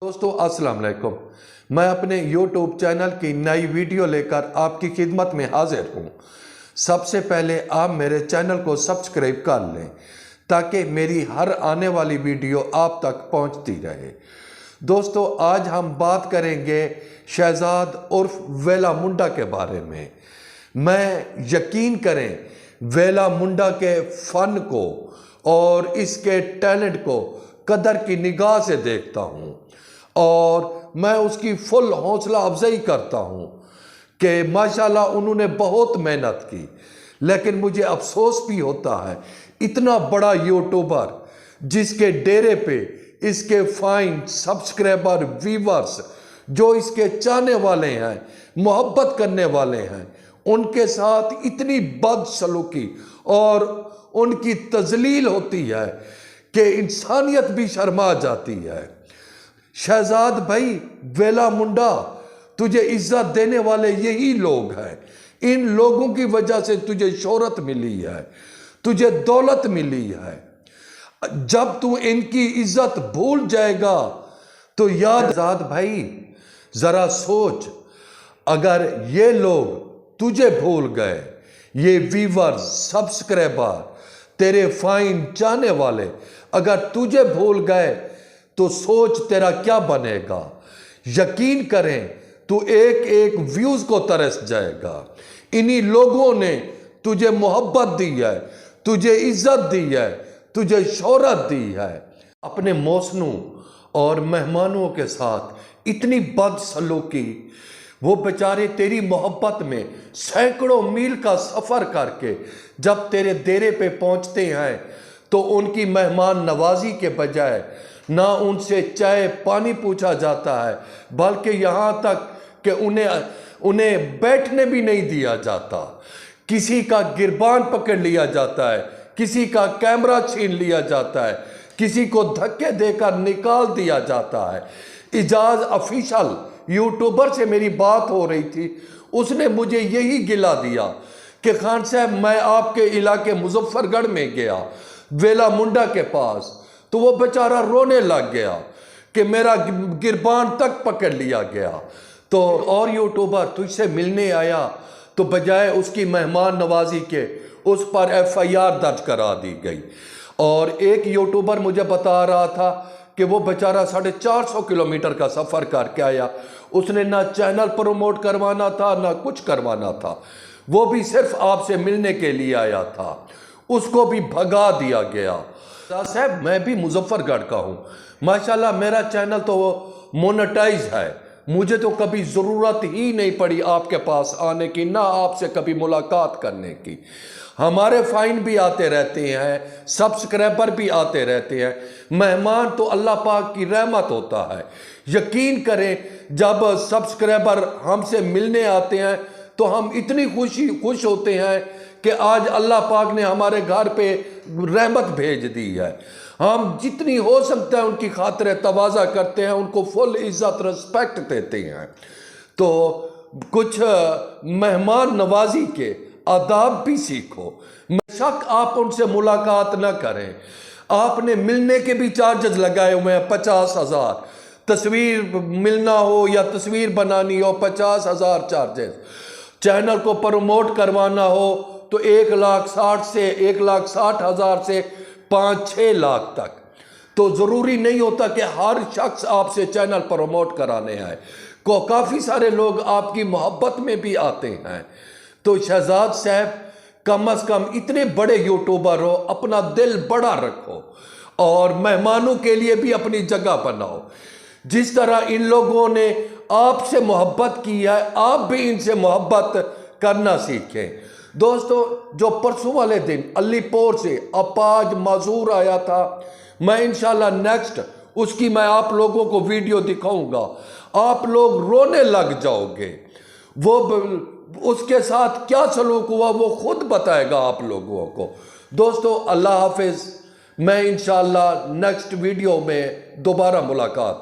दोस्तों अस्सलाम वालेकुम। मैं अपने YouTube चैनल की नई वीडियो लेकर आपकी खिदमत में हाजिर हूँ। सबसे पहले आप मेरे चैनल को सब्सक्राइब कर लें ताकि मेरी हर आने वाली वीडियो आप तक पहुँचती रहे। दोस्तों आज हम बात करेंगे शहजाद उर्फ वेला मुंडा के बारे में। मैं यकीन करें वेला मुंडा के फ़न को और इसके टैलेंट को कदर की निगाह से देखता हूँ और मैं उसकी फुल हौसला अफजाई करता हूँ कि माशाल्लाह उन्होंने बहुत मेहनत की। लेकिन मुझे अफसोस भी होता है इतना बड़ा यूट्यूबर जिसके डेरे पे इसके फाइन सब्सक्राइबर व्यूवर्स जो इसके चाहने वाले हैं मोहब्बत करने वाले हैं उनके साथ इतनी बदसलूकी और उनकी तजलील होती है कि इंसानियत भी शर्मा जाती है। शहजाद भाई वेला मुंडा तुझे इज्जत देने वाले यही लोग हैं। इन लोगों की वजह से तुझे शोहरत मिली है, तुझे दौलत मिली है। जब तू इनकी इज्जत भूल जाएगा तो याद शहजाद भाई जरा सोच, अगर ये लोग तुझे भूल गए, ये व्यूअर्स सब्सक्राइबर तेरे फाइन चाहने वाले अगर तुझे भूल गए तो सोच तेरा क्या बनेगा। यकीन करें तू एक एक व्यूज को तरस जाएगा। इन्हीं लोगों ने तुझे मोहब्बत दी है, तुझे इज्जत दी है, तुझे शोहरत दी है। अपने मौसनों और मेहमानों के साथ इतनी बदसलूकी, वो बेचारे तेरी मोहब्बत में सैकड़ों मील का सफ़र करके जब तेरे डेरे पे पहुंचते हैं तो उनकी मेहमान नवाजी के बजाय ना उनसे चाय पानी पूछा जाता है बल्कि यहाँ तक कि उन्हें बैठने भी नहीं दिया जाता। किसी का गिरबान पकड़ लिया जाता है, किसी का कैमरा छीन लिया जाता है, किसी को धक्के देकर निकाल दिया जाता है। इजाज ऑफिशियल यूट्यूबर से मेरी बात हो रही थी, उसने मुझे यही गिला दिया कि खान साहब मैं आपके इलाके मुजफ्फरगढ़ में गया वेला मुंडा के पास, तो वो बेचारा रोने लग गया कि मेरा गिरबान तक पकड़ लिया गया। तो और यूट्यूबर तुझसे मिलने आया तो बजाय उसकी मेहमान नवाजी के उस पर FIR दर्ज करा दी गई। और एक यूट्यूबर मुझे बता रहा था कि वो बेचारा 450 किलोमीटर का सफ़र करके आया, उसने ना चैनल प्रमोट करवाना था ना कुछ करवाना था, वो भी सिर्फ आपसे मिलने के लिए आया था, उसको भी भगा दिया गया। साहब मैं भी मुजफ्फरगढ़ का हूँ, माशाल्लाह मेरा चैनल तो मोनेटाइज है, मुझे तो कभी ज़रूरत ही नहीं पड़ी आपके पास आने की, ना आपसे कभी मुलाकात करने की। हमारे फाइन भी आते रहते हैं, सब्सक्राइबर भी आते रहते हैं, मेहमान तो अल्लाह पाक की रहमत होता है। यकीन करें जब सब्सक्राइबर हमसे मिलने आते हैं तो हम इतनी खुश होते हैं कि आज अल्लाह पाक ने हमारे घर पे रहमत भेज दी है। हम जितनी हो सकता है उनकी खातिर तवाज़ा करते हैं, उनको फुल इज़्ज़त रिस्पेक्ट देते हैं। तो कुछ मेहमान नवाजी के आदाब भी सीखो। बेशक आप उनसे मुलाकात न करें, आपने मिलने के भी चार्जेस लगाए हुए हैं 50,000, तस्वीर मिलना हो या तस्वीर बनानी हो 50,000 चार्जेस, चैनल को प्रमोट करवाना हो तो 1,60,000 से 1,60,000 से 5-6 लाख तक। तो ज़रूरी नहीं होता कि हर शख्स आपसे चैनल प्रमोट कराने आए, को काफ़ी सारे लोग आपकी मोहब्बत में भी आते हैं। तो शहजाद साहब कम अज़ कम इतने बड़े यूट्यूबर हो, अपना दिल बड़ा रखो और मेहमानों के लिए भी अपनी जगह बनाओ। जिस तरह इन लोगों ने आपसे मोहब्बत की है, आप भी इनसे मोहब्बत करना सीखें। दोस्तों जो परसों वाले दिन अलीपोर से अपाज माजूर आया था, मैं इंशाल्लाह नेक्स्ट उसकी मैं आप लोगों को वीडियो दिखाऊंगा, आप लोग रोने लग जाओगे। वो उसके साथ क्या सलूक हुआ वो खुद बताएगा आप लोगों को। दोस्तों अल्लाह हाफिज़, मैं इंशाल्लाह नेक्स्ट वीडियो में दोबारा मुलाकात हो।